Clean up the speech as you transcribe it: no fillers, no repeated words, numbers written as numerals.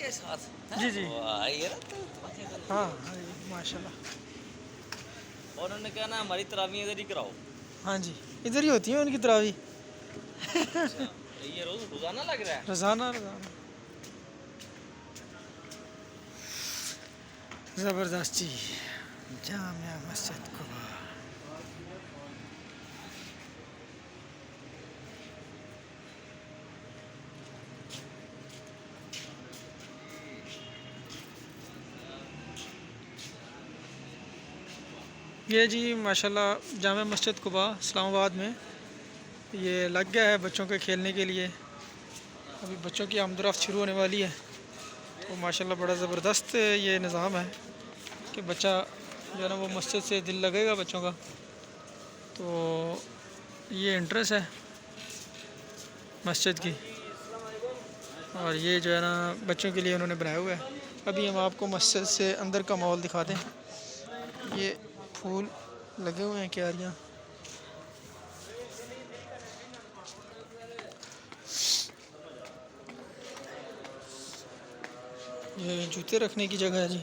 के साथ। जी जी। वाह, ये ना तो मजे कर हाँ लिया। हाँ जी, माशाल्लाह। और उन्होंने कहा ना हमारी तरावी इधर ही कराओ। हाँ जी, इधर ही होती है उनकी तरावी। अच्छा, ये रोज रोजाना लग रहा है। रोज़ाना रोज़ाना। ज़बरदस्त जी। जामिया मस्जिद कुबा। ये जी माशाल्लाह जामिया मस्जिद कुबा इस्लामाबाद में ये लग गया है बच्चों के खेलने के लिए। अभी बच्चों की आमदरफ्त शुरू होने वाली है। तो माशाल्लाह बड़ा ज़बरदस्त ये निज़ाम है कि बच्चा जो है ना वो मस्जिद से दिल लगेगा बच्चों का। तो ये इंट्रेंस है मस्जिद की, और ये जो है ना बच्चों के लिए उन्होंने बनाया हुआ है। अभी हम आपको मस्जिद से अंदर का माहौल दिखाते हैं। ये फूल लगे हुए हैं, क्यारियाँ। ये जूते रखने की जगह है जी।